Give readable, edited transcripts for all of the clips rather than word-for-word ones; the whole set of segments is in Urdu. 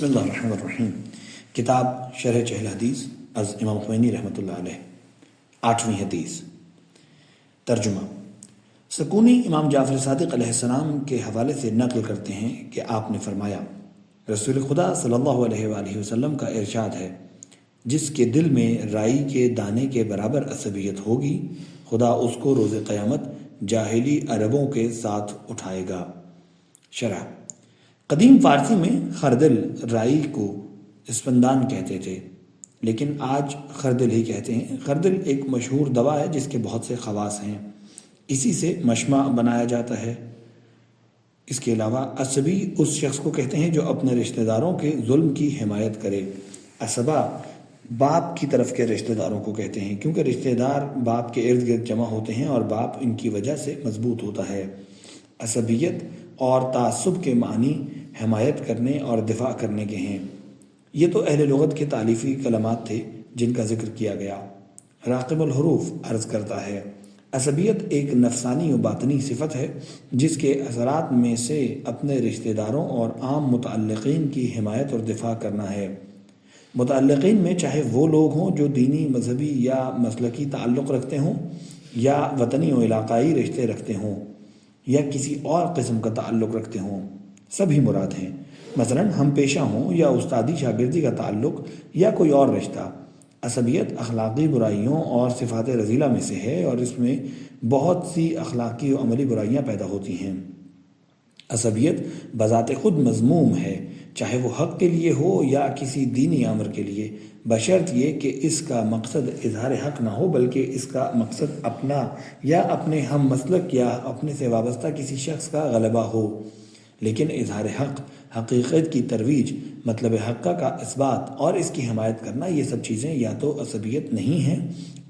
بسم اللہ الرحمن الرحیم۔ کتاب شرح چہل حدیث از امام خمینی رحمۃ اللہ علیہ، 8ویں حدیث۔ ترجمہ۔ سکونی امام جعفر صادق علیہ السلام کے حوالے سے نقل کرتے ہیں کہ آپ نے فرمایا، رسول خدا صلی اللہ علیہ وآلہ وسلم کا ارشاد ہے، جس کے دل میں رائی کے دانے کے برابر عصبیت ہوگی، خدا اس کو روز قیامت جاہلی عربوں کے ساتھ اٹھائے گا۔ شرح۔ قدیم فارسی میں خردل رائی کو اسپندان کہتے تھے، لیکن آج خردل ہی کہتے ہیں۔ خردل ایک مشہور دوا ہے جس کے بہت سے خواص ہیں، اسی سے مشمع بنایا جاتا ہے۔ اس کے علاوہ عصبی اس شخص کو کہتے ہیں جو اپنے رشتہ داروں کے ظلم کی حمایت کرے۔ عصبہ باپ کی طرف کے رشتہ داروں کو کہتے ہیں، کیونکہ رشتہ دار باپ کے ارد گرد جمع ہوتے ہیں اور باپ ان کی وجہ سے مضبوط ہوتا ہے۔ عصبیت اور تعصب کے معنی حمایت کرنے اور دفاع کرنے کے ہیں۔ یہ تو اہل لغت کے تالیفی کلمات تھے جن کا ذکر کیا گیا۔ راقب الحروف عرض کرتا ہے، عصبیت ایک نفسانی و باطنی صفت ہے جس کے اثرات میں سے اپنے رشتہ داروں اور عام متعلقین کی حمایت اور دفاع کرنا ہے۔ متعلقین میں چاہے وہ لوگ ہوں جو دینی، مذہبی یا مسلکی تعلق رکھتے ہوں، یا وطنی و علاقائی رشتے رکھتے ہوں، یا کسی اور قسم کا تعلق رکھتے ہوں، سبھی مراد ہیں۔ مثلاً ہم پیشہ ہوں یا استادی شاگردی کا تعلق یا کوئی اور رشتہ۔ عصبیت اخلاقی برائیوں اور صفات رذیلہ میں سے ہے اور اس میں بہت سی اخلاقی و عملی برائیاں پیدا ہوتی ہیں۔ عصبیت بذات خود مذموم ہے، چاہے وہ حق کے لیے ہو یا کسی دینی امر کے لیے، بشرط یہ کہ اس کا مقصد اظہار حق نہ ہو، بلکہ اس کا مقصد اپنا یا اپنے ہم مسلک یا اپنے سے وابستہ کسی شخص کا غلبہ ہو۔ لیکن اظہار حق، حقیقت کی ترویج، مطلب حقہ کا اثبات اور اس کی حمایت کرنا، یہ سب چیزیں یا تو عصبیت نہیں ہیں،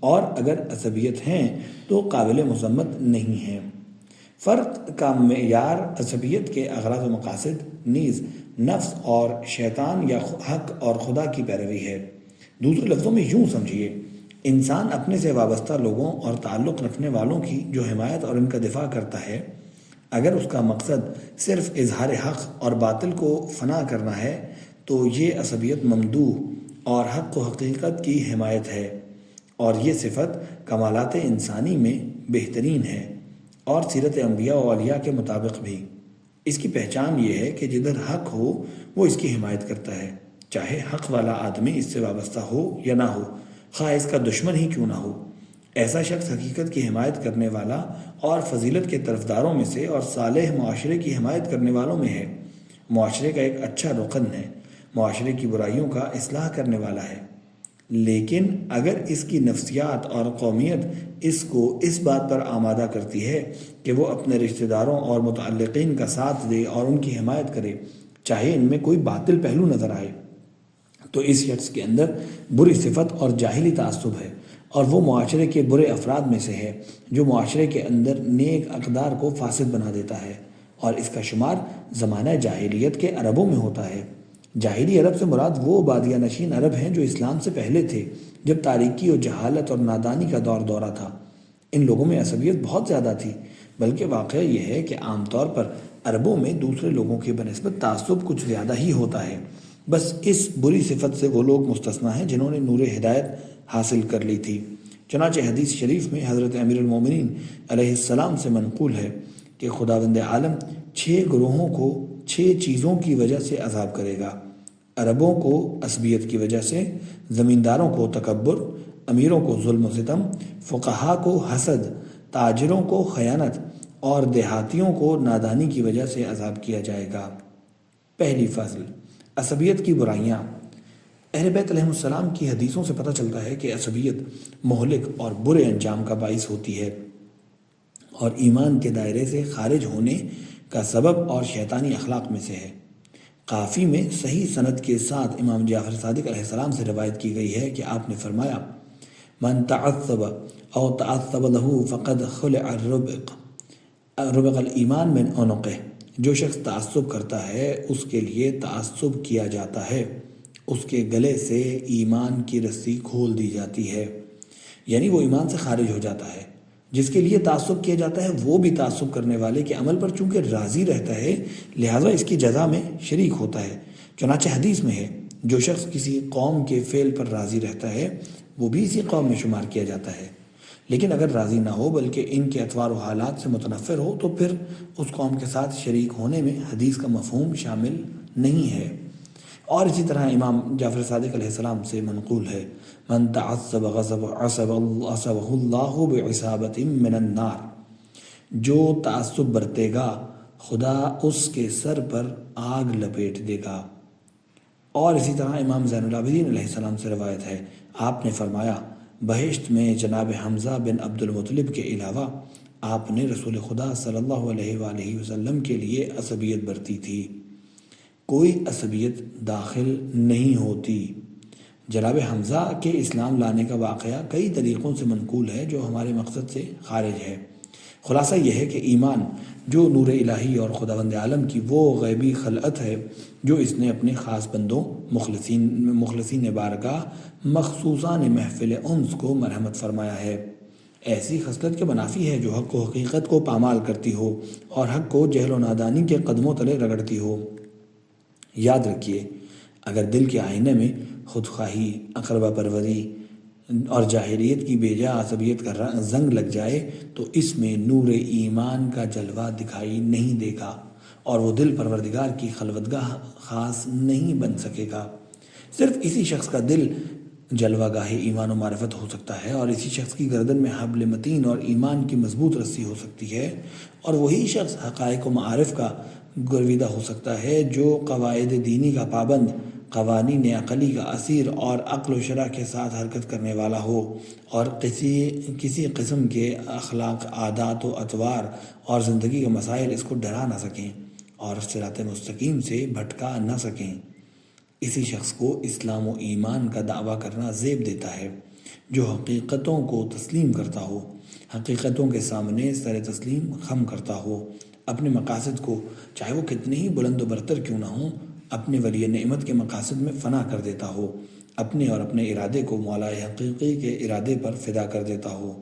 اور اگر عصبیت ہیں تو قابل مذمت نہیں ہیں۔ فرق کا معیار عصبیت کے اغراض و مقاصد نیز نفس اور شیطان یا حق اور خدا کی پیروی ہے۔ دوسرے لفظوں میں یوں سمجھیے، انسان اپنے سے وابستہ لوگوں اور تعلق رکھنے والوں کی جو حمایت اور ان کا دفاع کرتا ہے، اگر اس کا مقصد صرف اظہار حق اور باطل کو فنا کرنا ہے تو یہ عصبیت ممدوح اور حق و حقیقت کی حمایت ہے، اور یہ صفت کمالات انسانی میں بہترین ہے، اور سیرت انبیاء و اولیاء کے مطابق بھی۔ اس کی پہچان یہ ہے کہ جدھر حق ہو وہ اس کی حمایت کرتا ہے، چاہے حق والا آدمی اس سے وابستہ ہو یا نہ ہو، خواہ اس کا دشمن ہی کیوں نہ ہو۔ ایسا شخص حقیقت کی حمایت کرنے والا اور فضیلت کے طرفداروں میں سے اور صالح معاشرے کی حمایت کرنے والوں میں ہے۔ معاشرے کا ایک اچھا رکن ہے، معاشرے کی برائیوں کا اصلاح کرنے والا ہے۔ لیکن اگر اس کی نفسیات اور قومیت اس کو اس بات پر آمادہ کرتی ہے کہ وہ اپنے رشتہ داروں اور متعلقین کا ساتھ دے اور ان کی حمایت کرے، چاہے ان میں کوئی باطل پہلو نظر آئے، تو اس شخص کے اندر بری صفت اور جاہلی تعصب ہے، اور وہ معاشرے کے برے افراد میں سے ہے جو معاشرے کے اندر نیک اقدار کو فاسد بنا دیتا ہے، اور اس کا شمار زمانہ جاہلیت کے عربوں میں ہوتا ہے۔ جاہلی عرب سے مراد وہ بادیہ نشین عرب ہیں جو اسلام سے پہلے تھے، جب تاریکی و جہالت اور نادانی کا دورہ تھا۔ ان لوگوں میں عصبیت بہت زیادہ تھی، بلکہ واقعہ یہ ہے کہ عام طور پر عربوں میں دوسرے لوگوں کی بنسبت تعصب کچھ زیادہ ہی ہوتا ہے۔ بس اس بری صفت سے وہ لوگ مستثنیٰ ہیں جنہوں نے نور ہدایت حاصل کر لی تھی۔ چنانچہ حدیث شریف میں حضرت امیر المومنین علیہ السلام سے منقول ہے کہ خداوند عالم 6 گروہوں کو 6 چیزوں کی وجہ سے عذاب کرے گا: عربوں کو عصبیت کی وجہ سے، زمینداروں کو تکبر، امیروں کو ظلم و ستم، فقہا کو حسد، تاجروں کو خیانت، اور دیہاتیوں کو نادانی کی وجہ سے عذاب کیا جائے گا۔ پہلی فصل، عصبیت کی برائیاں۔ اہل بیت علیہ السلام کی حدیثوں سے پتہ چلتا ہے کہ عصبیت مہلک اور برے انجام کا باعث ہوتی ہے، اور ایمان کے دائرے سے خارج ہونے کا سبب اور شیطانی اخلاق میں سے ہے۔ قافی میں صحیح سند کے ساتھ امام جعفر صادق علیہ السلام سے روایت کی گئی ہے کہ آپ نے فرمایا، من تعصب او تعصب له فقد خلع ربق الایمان من عنقه۔ جو شخص تعصب کرتا ہے اس کے لیے تعصب کیا جاتا ہے، اس کے گلے سے ایمان کی رسی کھول دی جاتی ہے، یعنی وہ ایمان سے خارج ہو جاتا ہے۔ جس کے لیے تعصب کیا جاتا ہے وہ بھی تعصب کرنے والے کے عمل پر چونکہ راضی رہتا ہے، لہٰذا اس کی جزا میں شریک ہوتا ہے، چنانچہ حدیث میں ہے جو شخص کسی قوم کے فعل پر راضی رہتا ہے وہ بھی اسی قوم میں شمار کیا جاتا ہے، لیکن اگر راضی نہ ہو بلکہ ان کے اطوار و حالات سے متنفر ہو تو پھر اس قوم کے ساتھ شریک ہونے میں حدیث کا مفہوم شامل نہیں ہے۔ اور اسی طرح امام جعفر صادق علیہ السلام سے منقول ہے، من تعصب عصبہ اللہ بعصابۃ من النار، جو تعصب برتے گا خدا اس کے سر پر آگ لپیٹ دے گا۔ اور اسی طرح امام زین العابدین علیہ السلام سے روایت ہے، آپ نے فرمایا بہشت میں جناب حمزہ بن عبد المطلب کے علاوہ آپ نے رسول خدا صلی اللہ علیہ وآلہ وسلم کے لیے عصبیت برتی تھی، کوئی عصبیت داخل نہیں ہوتی۔ جناب حمزہ کے اسلام لانے کا واقعہ کئی طریقوں سے منقول ہے جو ہمارے مقصد سے خارج ہے۔ خلاصہ یہ ہے کہ ایمان جو نور الہی اور خداوند عالم کی وہ غیبی خلعت ہے جو اس نے اپنے خاص بندوں مخلصین بارگاہ مخصوصان محفل انس کو مرحمت فرمایا ہے، ایسی خصلت کے منافی ہے جو حق و حقیقت کو پامال کرتی ہو اور حق کو جہل و نادانی کے قدموں تلے رگڑتی ہو۔ یاد رکھیے، اگر دل کے آئینے میں خودخواہی، اقربا پروری اور جاہلیت کی بے جا عصبیت کا زنگ لگ جائے تو اس میں نور ایمان کا جلوہ دکھائی نہیں دے گا اور وہ دل پروردگار کی خلوتگاہ خاص نہیں بن سکے گا۔ صرف اسی شخص کا دل جلوہ گاہ ایمان و معرفت ہو سکتا ہے اور اسی شخص کی گردن میں حبل متین اور ایمان کی مضبوط رسی ہو سکتی ہے، اور وہی شخص حقائق و معارف کا گرویدہ ہو سکتا ہے جو قواعد دینی کا پابند، قوانین عقلی کا اسیر اور عقل و شرع کے ساتھ حرکت کرنے والا ہو اور کسی قسم کے اخلاق، عادات و اطوار اور زندگی کے مسائل اس کو ڈرا نہ سکیں اور صراط مستقیم سے بھٹکا نہ سکیں۔ اسی شخص کو اسلام و ایمان کا دعویٰ کرنا زیب دیتا ہے، جو حقیقتوں کو تسلیم کرتا ہو، حقیقتوں کے سامنے سر تسلیم خم کرتا ہو، اپنے مقاصد کو چاہے وہ کتنے ہی بلند و برتر کیوں نہ ہوں اپنے ولی نعمت کے مقاصد میں فنا کر دیتا ہو، اپنے اور اپنے ارادے کو مولا حقیقی کے ارادے پر فدا کر دیتا ہو۔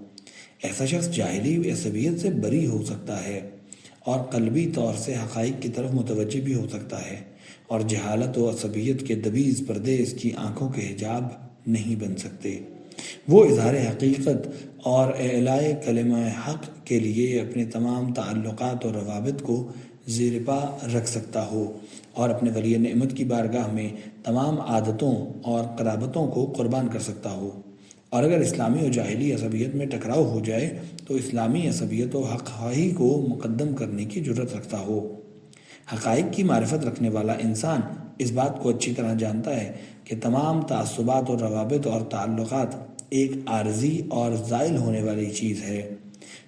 ایسا شخص جاہلی عصبیت سے بری ہو سکتا ہے اور قلبی طور سے حقائق کی طرف متوجہ بھی ہو سکتا ہے، اور جہالت و عصبیت کے دبیز پردے اس کی آنکھوں کے حجاب نہیں بن سکتے۔ وہ اظہار حقیقت اور اعلاء کلمہ حق کے لیے اپنے تمام تعلقات اور روابط کو زیر پا رکھ سکتا ہو اور اپنے ولی نعمت کی بارگاہ میں تمام عادتوں اور قرابتوں کو قربان کر سکتا ہو، اور اگر اسلامی و جاہلی عصبیت میں ٹکراؤ ہو جائے تو اسلامی عصبیت و حق خواہی کو مقدم کرنے کی جرت رکھتا ہو۔ حقائق کی معرفت رکھنے والا انسان اس بات کو اچھی طرح جانتا ہے کہ تمام تعصبات اور روابط اور تعلقات ایک عارضی اور زائل ہونے والی چیز ہے۔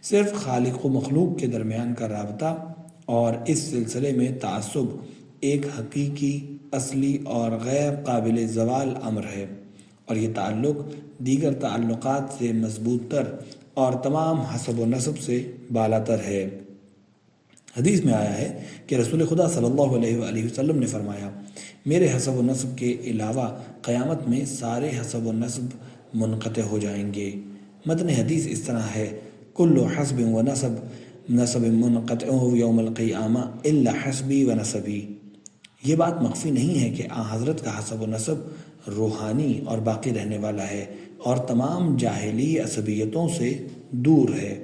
صرف خالق و مخلوق کے درمیان کا رابطہ اور اس سلسلے میں تعصب ایک حقیقی، اصلی اور غیر قابل زوال امر ہے، اور یہ تعلق دیگر تعلقات سے مضبوط تر اور تمام حسب و نسب سے بالاتر ہے۔ حدیث میں آیا ہے کہ رسول خدا صلی اللہ علیہ وآلہ وسلم نے فرمایا، میرے حسب و نسب کے علاوہ قیامت میں سارے حسب و نسب منقطع ہو جائیں گے۔ متن حدیث اس طرح ہے، کل حسب و نسب منقطع یوم القیامہ الا حسبی و نسبی۔ یہ بات مخفی نہیں ہے کہ حضرت کا حسب و نسب روحانی اور باقی رہنے والا ہے اور تمام جاہلی عصبیتوں سے دور ہے۔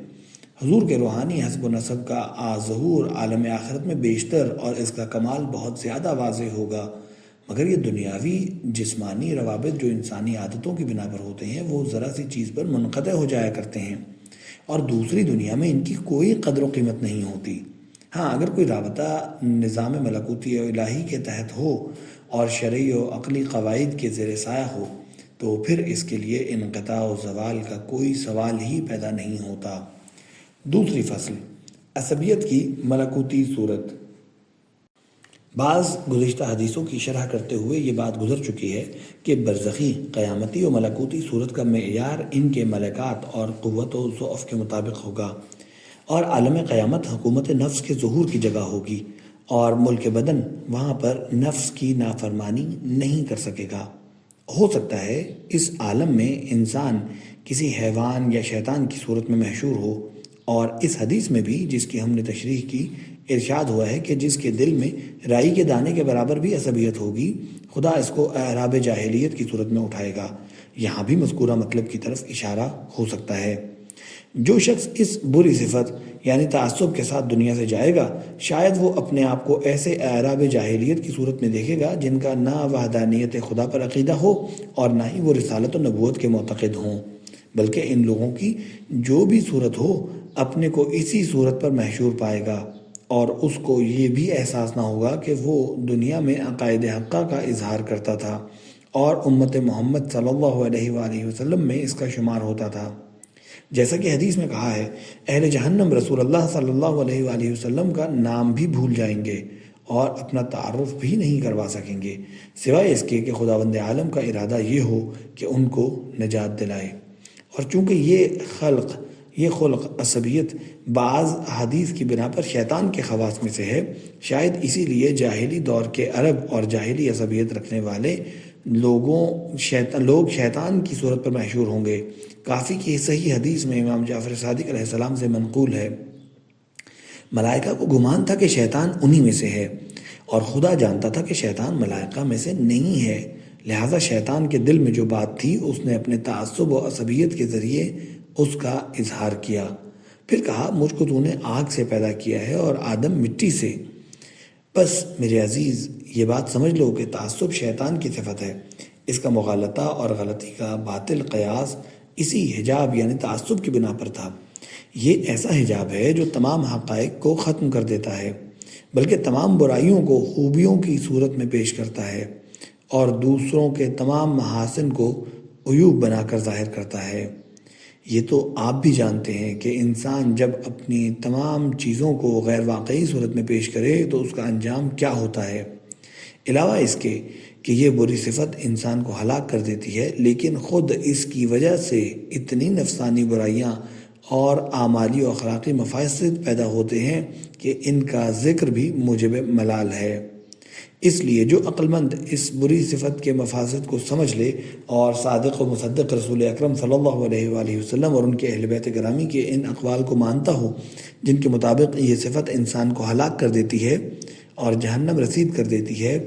حضور کے روحانی حسب و نسب کا ظہور عالم آخرت میں بیشتر اور اس کا کمال بہت زیادہ واضح ہوگا، مگر یہ دنیاوی جسمانی روابط جو انسانی عادتوں کی بنا پر ہوتے ہیں وہ ذرا سی چیز پر منقطع ہو جایا کرتے ہیں اور دوسری دنیا میں ان کی کوئی قدر و قیمت نہیں ہوتی۔ ہاں، اگر کوئی رابطہ نظام ملکوتی و الہی کے تحت ہو اور شرعی و عقلی قواعد کے زیر سایہ ہو تو پھر اس کے لیے انقطاع و زوال کا کوئی سوال ہی پیدا نہیں ہوتا۔ دوسری فصل، عصبیت کی ملکوتی صورت۔ بعض گزشتہ حدیثوں کی شرح کرتے ہوئے یہ بات گزر چکی ہے کہ برزخی، قیامتی و ملکوتی صورت کا معیار ان کے ملکات اور قوت و ضعف کے مطابق ہوگا، اور عالم قیامت حکومت نفس کے ظہور کی جگہ ہوگی اور ملک بدن وہاں پر نفس کی نافرمانی نہیں کر سکے گا۔ ہو سکتا ہے اس عالم میں انسان کسی حیوان یا شیطان کی صورت میں محشور ہو، اور اس حدیث میں بھی جس کی ہم نے تشریح کی ارشاد ہوا ہے کہ جس کے دل میں رائی کے دانے کے برابر بھی عصبیت ہوگی خدا اس کو اعراب جاہلیت کی صورت میں اٹھائے گا۔ یہاں بھی مذکورہ مطلب کی طرف اشارہ ہو سکتا ہے۔ جو شخص اس بری صفت یعنی تعصب کے ساتھ دنیا سے جائے گا شاید وہ اپنے آپ کو ایسے اعراب جاہلیت کی صورت میں دیکھے گا جن کا نہ وحدانیت خدا پر عقیدہ ہو اور نہ ہی وہ رسالت و نبوت کے معتقد ہوں، بلکہ ان لوگوں کی جو بھی صورت ہو اپنے کو اسی صورت پر محشور پائے گا، اور اس کو یہ بھی احساس نہ ہوگا کہ وہ دنیا میں عقائد حقہ کا اظہار کرتا تھا اور امت محمد صلی اللہ علیہ وآلہ وسلم میں اس کا شمار ہوتا تھا۔ جیسا کہ حدیث میں کہا ہے، اہل جہنم رسول اللہ صلی اللہ علیہ وآلہ وسلم کا نام بھی بھول جائیں گے اور اپنا تعارف بھی نہیں کروا سکیں گے سوائے اس کے کہ خداوند عالم کا ارادہ یہ ہو کہ ان کو نجات دلائے۔ اور چونکہ یہ خلق عصبیت بعض احادیث کی بنا پر شیطان کے خواص میں سے ہے، شاید اسی لیے جاہلی دور کے عرب اور جاہلی عصبیت رکھنے والے لوگ شیطان کی صورت پر محشور ہوں گے۔ کافی کی صحیح حدیث میں امام جعفر صادق علیہ السلام سے منقول ہے، ملائکہ کو گمان تھا کہ شیطان انہی میں سے ہے، اور خدا جانتا تھا کہ شیطان ملائکہ میں سے نہیں ہے، لہٰذا شیطان کے دل میں جو بات تھی اس نے اپنے تعصب و عصبیت کے ذریعے اس کا اظہار کیا۔ پھر کہا، مجھ کو تو نے آگ سے پیدا کیا ہے اور آدم مٹی سے۔ بس میرے عزیز، یہ بات سمجھ لو کہ تعصب شیطان کی صفت ہے۔ اس کا مغالطہ اور غلطی کا باطل قیاس اسی حجاب یعنی تعصب کی بنا پر تھا۔ یہ ایسا حجاب ہے جو تمام حقائق کو ختم کر دیتا ہے، بلکہ تمام برائیوں کو خوبیوں کی صورت میں پیش کرتا ہے اور دوسروں کے تمام محاسن کو عیوب بنا کر ظاہر کرتا ہے۔ یہ تو آپ بھی جانتے ہیں کہ انسان جب اپنی تمام چیزوں کو غیر واقعی صورت میں پیش کرے تو اس کا انجام کیا ہوتا ہے۔ علاوہ اس کے کہ یہ بری صفت انسان کو ہلاک کر دیتی ہے، لیکن خود اس کی وجہ سے اتنی نفسانی برائیاں اور اعمالی و اخلاقی مفاسد پیدا ہوتے ہیں کہ ان کا ذکر بھی موجب ملال ہے۔ اس لیے جو عقل مند اس بری صفت کے مفاسد کو سمجھ لے اور صادق و مصدق رسول اکرم صلی اللہ علیہ وآلہ وسلم اور ان کے اہل بیت گرامی کے ان اقوال کو مانتا ہو جن کے مطابق یہ صفت انسان کو ہلاک کر دیتی ہے اور جہنم رسید کر دیتی ہے،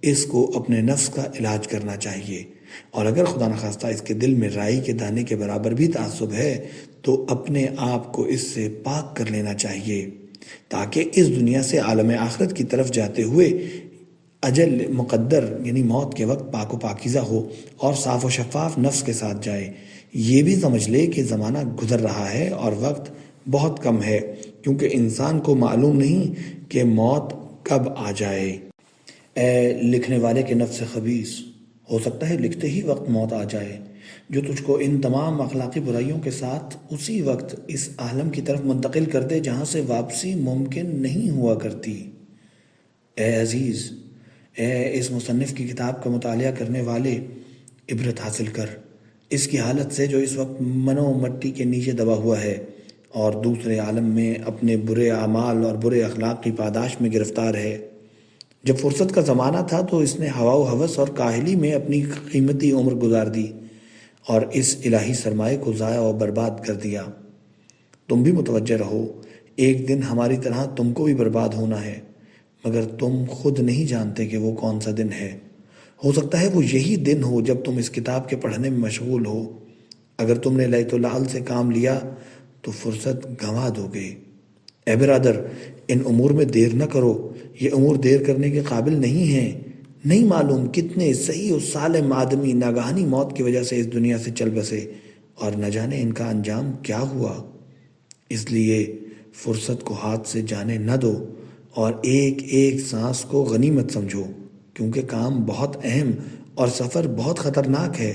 اس کو اپنے نفس کا علاج کرنا چاہیے، اور اگر خدا نخواستہ اس کے دل میں رائی کے دانے کے برابر بھی تعصب ہے تو اپنے آپ کو اس سے پاک کر لینا چاہیے تاکہ اس دنیا سے عالم آخرت کی طرف جاتے ہوئے اجل مقدر یعنی موت کے وقت پاک و پاکیزہ ہو اور صاف و شفاف نفس کے ساتھ جائے۔ یہ بھی سمجھ لے کہ زمانہ گزر رہا ہے اور وقت بہت کم ہے، کیونکہ انسان کو معلوم نہیں کہ موت کب آ جائے۔ اے لکھنے والے کے نفس خبیث، ہو سکتا ہے لکھتے ہی وقت موت آ جائے جو تجھ کو ان تمام اخلاقی برائیوں کے ساتھ اسی وقت اس عالم کی طرف منتقل کر دے جہاں سے واپسی ممکن نہیں ہوا کرتی۔ اے عزیز، اے اس مصنف کی کتاب کا مطالعہ کرنے والے، عبرت حاصل کر اس کی حالت سے جو اس وقت منو مٹی کے نیچے دبا ہوا ہے اور دوسرے عالم میں اپنے برے اعمال اور برے اخلاق کی پاداش میں گرفتار ہے۔ جب فرصت کا زمانہ تھا تو اس نے ہوا و ہوس اور کاہلی میں اپنی قیمتی عمر گزار دی اور اس الہی سرمایہ کو ضائع و برباد کر دیا۔ تم بھی متوجہ رہو، ایک دن ہماری طرح تم کو بھی برباد ہونا ہے، مگر تم خود نہیں جانتے کہ وہ کون سا دن ہے۔ ہو سکتا ہے وہ یہی دن ہو جب تم اس کتاب کے پڑھنے میں مشغول ہو۔ اگر تم نے لیت العال سے کام لیا تو فرصت گنوا دو گے۔ اے برادر، ان امور میں دیر نہ کرو، یہ امور دیر کرنے کے قابل نہیں ہیں۔ نہیں معلوم کتنے صحیح و سالم آدمی ناگہانی موت کی وجہ سے اس دنیا سے چل بسے اور نہ جانے ان کا انجام کیا ہوا۔ اس لیے فرصت کو ہاتھ سے جانے نہ دو اور ایک ایک سانس کو غنیمت سمجھو، کیونکہ کام بہت اہم اور سفر بہت خطرناک ہے۔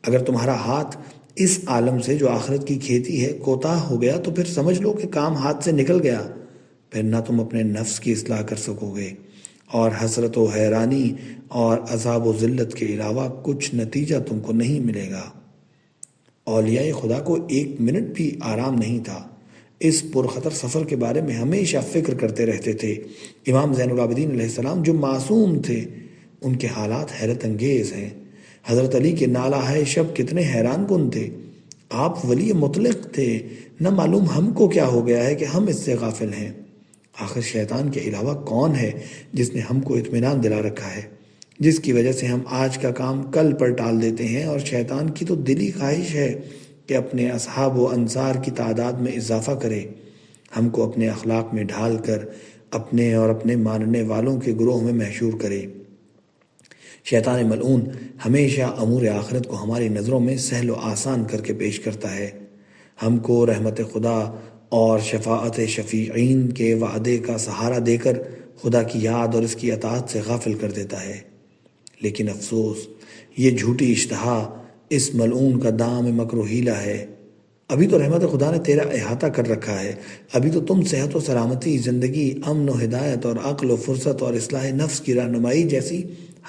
اگر تمہارا ہاتھ اس عالم سے جو آخرت کی کھیتی ہے کوتاہ ہو گیا تو پھر سمجھ لو کہ کام ہاتھ سے نکل گیا، پھر نہ تم اپنے نفس کی اصلاح کر سکو گے اور حسرت و حیرانی اور عذاب و ذلت کے علاوہ کچھ نتیجہ تم کو نہیں ملے گا۔ اولیاء خدا کو ایک منٹ بھی آرام نہیں تھا، اس پرخطر سفر کے بارے میں ہمیشہ فکر کرتے رہتے تھے۔ امام زین العابدین علیہ السلام جو معصوم تھے، ان کے حالات حیرت انگیز ہیں۔ حضرت علی کے نالہ شب کتنے حیران کن تھے۔ آپ ولی مطلق تھے، نہ معلوم ہم کو کیا ہو گیا ہے کہ ہم اس سے غافل ہیں۔ آخر شیطان کے علاوہ کون ہے جس نے ہم کو اطمینان دلا رکھا ہے، جس کی وجہ سے ہم آج کا کام کل پر ٹال دیتے ہیں؟ اور شیطان کی تو دلی خواہش ہے کہ اپنے اصحاب و انصار کی تعداد میں اضافہ کرے، ہم کو اپنے اخلاق میں ڈھال کر اپنے اور اپنے ماننے والوں کے گروہ میں محشور کرے۔ شیطان ملعون ہمیشہ امور آخرت کو ہماری نظروں میں سہل و آسان کر کے پیش کرتا ہے، ہم کو رحمت خدا اور شفاعت شفیعین کے وعدے کا سہارا دے کر خدا کی یاد اور اس کی اطاعت سے غافل کر دیتا ہے۔ لیکن افسوس، یہ جھوٹی اشتہا اس ملعون کا دام مکر و حیلہ ہے۔ ابھی تو رحمت خدا نے تیرا احاطہ کر رکھا ہے، ابھی تو تم صحت و سلامتی، زندگی، امن و ہدایت اور عقل و فرصت اور اصلاح نفس کی رہنمائی جیسی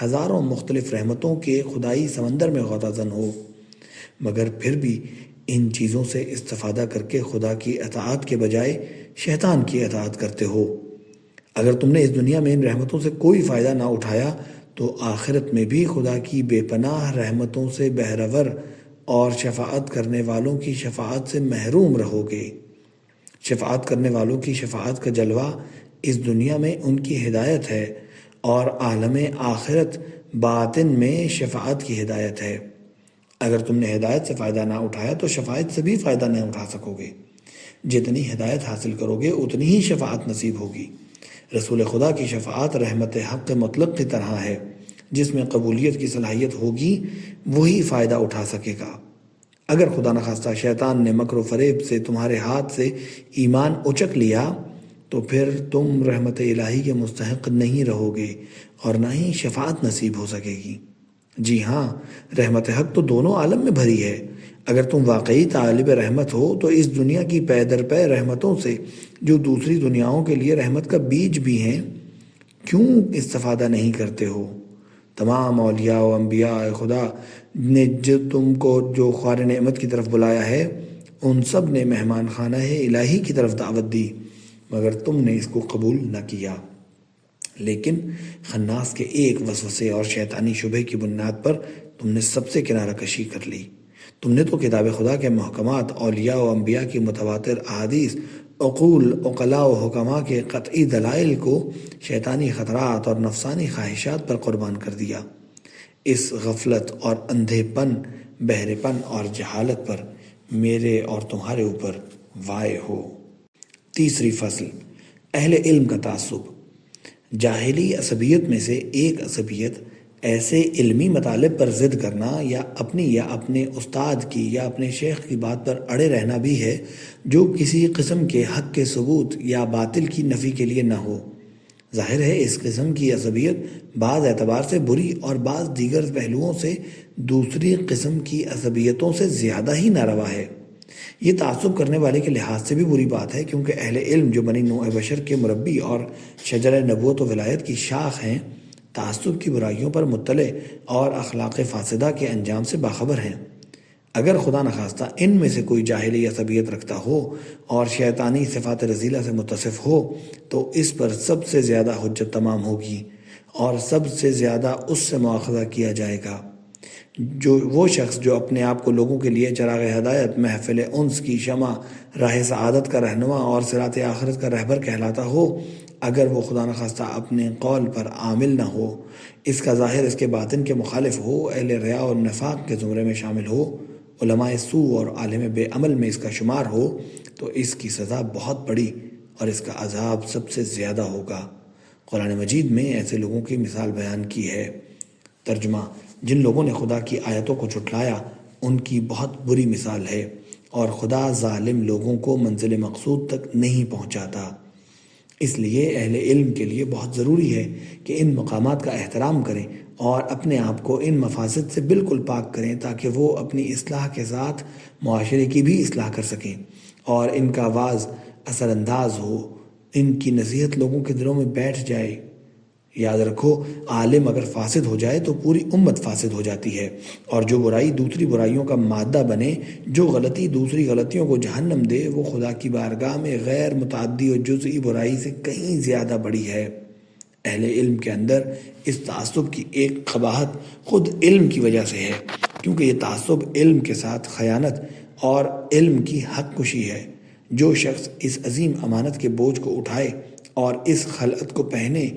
ہزاروں مختلف رحمتوں کے خدائی سمندر میں غوطہ زن ہو، مگر پھر بھی ان چیزوں سے استفادہ کر کے خدا کی اطاعت کے بجائے شیطان کی اطاعت کرتے ہو۔ اگر تم نے اس دنیا میں ان رحمتوں سے کوئی فائدہ نہ اٹھایا تو آخرت میں بھی خدا کی بے پناہ رحمتوں سے بہرور اور شفاعت کرنے والوں کی شفاعت سے محروم رہو گے۔ شفاعت کرنے والوں کی شفاعت کا جلوہ اس دنیا میں ان کی ہدایت ہے، اور عالم آخرت باطن میں شفاعت کی ہدایت ہے۔ اگر تم نے ہدایت سے فائدہ نہ اٹھایا تو شفاعت سے بھی فائدہ نہیں اٹھا سکو گے۔ جتنی ہدایت حاصل کرو گے اتنی ہی شفاعت نصیب ہوگی۔ رسول خدا کی شفاعت رحمت حق مطلق کی طرح ہے، جس میں قبولیت کی صلاحیت ہوگی وہی فائدہ اٹھا سکے گا۔ اگر خدا نخواستہ شیطان نے مکر و فریب سے تمہارے ہاتھ سے ایمان اچک لیا تو پھر تم رحمت الہی کے مستحق نہیں رہو گے اور نہ ہی شفاعت نصیب ہو سکے گی۔ جی ہاں، رحمت حق تو دونوں عالم میں بھری ہے۔ اگر تم واقعی طالب رحمت ہو تو اس دنیا کی پے در پے رحمتوں سے جو دوسری دنیاؤں کے لیے رحمت کا بیج بھی ہیں کیوں استفادہ نہیں کرتے ہو؟ تمام اولیاء و انبیاء خدا نے جو تم کو جو خوار نعمت کی طرف بلایا ہے ان سب نے مہمان خانہ الہی کی طرف دعوت دی، مگر تم نے اس کو قبول نہ کیا۔ لیکن خناس کے ایک وسوسے اور شیطانی شبہ کی بنیاد پر تم نے سب سے کنارہ کشی کر لی۔ تم نے تو کتاب خدا کے محکمات، اولیاء و انبیاء کی متواتر احادیث، عقول، عقلاء و حکماء کے قطعی دلائل کو شیطانی خطرات اور نفسانی خواہشات پر قربان کر دیا۔ اس غفلت اور اندھے پن، بہرے پن اور جہالت پر میرے اور تمہارے اوپر وائے ہو۔ تیسری فصل، اہل علم کا تعصب۔ جاہلی عصبیت میں سے ایک عصبیت ایسے علمی مطالب پر ضد کرنا یا اپنی یا اپنے استاد کی یا اپنے شیخ کی بات پر اڑے رہنا بھی ہے جو کسی قسم کے حق کے ثبوت یا باطل کی نفی کے لیے نہ ہو۔ ظاہر ہے اس قسم کی عصبیت بعض اعتبار سے بری اور بعض دیگر پہلوؤں سے دوسری قسم کی عصبیتوں سے زیادہ ہی ناروا ہے۔ یہ تعصب کرنے والے کے لحاظ سے بھی بری بات ہے، کیونکہ اہل علم جو بنی نوع بشر کے مربی اور شجرہ نبوت و ولایت کی شاخ ہیں، تعصب کی برائیوں پر مطلع اور اخلاق فاسدہ کے انجام سے باخبر ہیں۔ اگر خدا نخواستہ ان میں سے کوئی جاہلی عصبیت رکھتا ہو اور شیطانی صفات رذیلہ سے متصف ہو تو اس پر سب سے زیادہ حجت تمام ہوگی اور سب سے زیادہ اس سے مواخذہ کیا جائے گا۔ جو وہ شخص جو اپنے آپ کو لوگوں کے لیے چراغ ہدایت، محفل انس کی شمع، راہ سعادت کا رہنما اور صراط آخرت کا رہبر کہلاتا ہو، اگر وہ خدا نخواستہ اپنے قول پر عامل نہ ہو، اس کا ظاہر اس کے باطن کے مخالف ہو، اہل ریا اور نفاق کے زمرے میں شامل ہو، علماء سوء اور عالم بے عمل میں اس کا شمار ہو، تو اس کی سزا بہت بڑی اور اس کا عذاب سب سے زیادہ ہوگا۔ قرآن مجید میں ایسے لوگوں کی مثال بیان کی ہے۔ ترجمہ: جن لوگوں نے خدا کی آیتوں کو جھٹلایا ان کی بہت بری مثال ہے، اور خدا ظالم لوگوں کو منزل مقصود تک نہیں پہنچاتا۔ اس لیے اہل علم کے لیے بہت ضروری ہے کہ ان مقامات کا احترام کریں اور اپنے آپ کو ان مفاسد سے بالکل پاک کریں تاکہ وہ اپنی اصلاح کے ساتھ معاشرے کی بھی اصلاح کر سکیں اور ان کا واعظ اثر انداز ہو، ان کی نصیحت لوگوں کے دلوں میں بیٹھ جائے۔ یاد رکھو، عالم اگر فاسد ہو جائے تو پوری امت فاسد ہو جاتی ہے، اور جو برائی دوسری برائیوں کا مادہ بنے، جو غلطی دوسری غلطیوں کو جہنم دے، وہ خدا کی بارگاہ میں غیر متعدی و جزئی برائی سے کہیں زیادہ بڑی ہے۔ اہل علم کے اندر اس تعصب کی ایک قباحت خود علم کی وجہ سے ہے، کیونکہ یہ تعصب علم کے ساتھ خیانت اور علم کی حق کشی ہے۔ جو شخص اس عظیم امانت کے بوجھ کو اٹھائے اور اس خلعت کو پہنے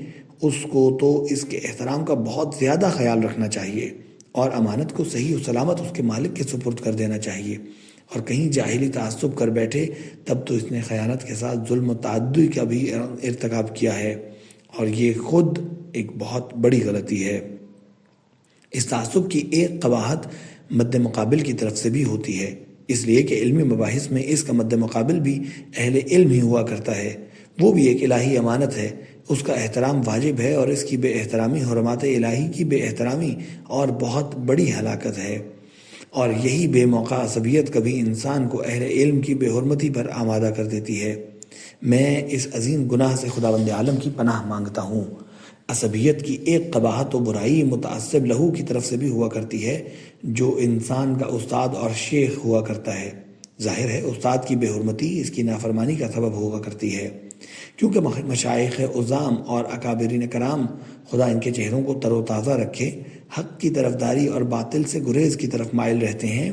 اس کو تو اس کے احترام کا بہت زیادہ خیال رکھنا چاہیے، اور امانت کو صحیح و سلامت اس کے مالک کے سپرد کر دینا چاہیے، اور کہیں جاہلی تعصب کر بیٹھے تب تو اس نے خیانت کے ساتھ ظلم و تعدی کا بھی ارتکاب کیا ہے، اور یہ خود ایک بہت بڑی غلطی ہے۔ اس تعصب کی ایک قباحت مد مقابل کی طرف سے بھی ہوتی ہے، اس لیے کہ علمی مباحث میں اس کا مد مقابل بھی اہل علم ہی ہوا کرتا ہے، وہ بھی ایک الہی امانت ہے، اس کا احترام واجب ہے، اور اس کی بے احترامی حرمات الہی کی بے احترامی اور بہت بڑی ہلاکت ہے، اور یہی بے موقع عصبیت کبھی انسان کو اہل علم کی بے حرمتی پر آمادہ کر دیتی ہے۔ میں اس عظیم گناہ سے خداوند عالم کی پناہ مانگتا ہوں۔ عصبیت کی ایک قباحت و برائی متعصب لہو کی طرف سے بھی ہوا کرتی ہے، جو انسان کا استاد اور شیخ ہوا کرتا ہے۔ ظاہر ہے استاد کی بے حرمتی اس کی نافرمانی کا سبب ہوا کرتی ہے، کیونکہ مشائخ عظام اور اکابرین کرام، خدا ان کے چہروں کو تر و تازہ رکھے، حق کی طرفداری اور باطل سے گریز کی طرف مائل رہتے ہیں،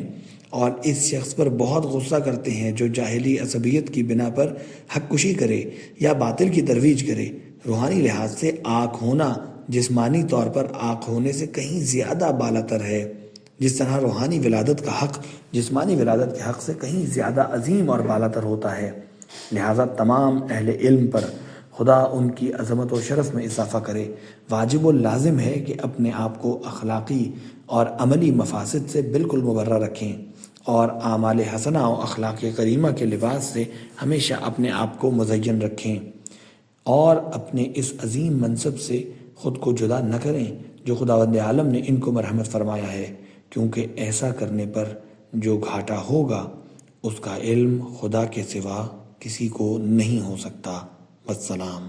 اور اس شخص پر بہت غصہ کرتے ہیں جو جاہلی عصبیت کی بنا پر حق کشی کرے یا باطل کی ترویج کرے۔ روحانی لحاظ سے آنکھ ہونا جسمانی طور پر آنکھ ہونے سے کہیں زیادہ بالاتر ہے، جس طرح روحانی ولادت کا حق جسمانی ولادت کے حق سے کہیں زیادہ عظیم اور بالاتر ہوتا ہے۔ لہٰذا تمام اہل علم پر خدا ان کی عظمت و شرف میں اضافہ کرے، واجب و لازم ہے کہ اپنے آپ کو اخلاقی اور عملی مفاسد سے بالکل مبرہ رکھیں، اور اعمال حسنہ و اخلاق کریمہ کے لباس سے ہمیشہ اپنے آپ کو مزین رکھیں، اور اپنے اس عظیم منصب سے خود کو جدا نہ کریں جو خداوند عالم نے ان کو مرحمت فرمایا ہے، کیونکہ ایسا کرنے پر جو گھاٹا ہوگا اس کا علم خدا کے سوا کسی کو نہیں ہو سکتا۔ والسلام۔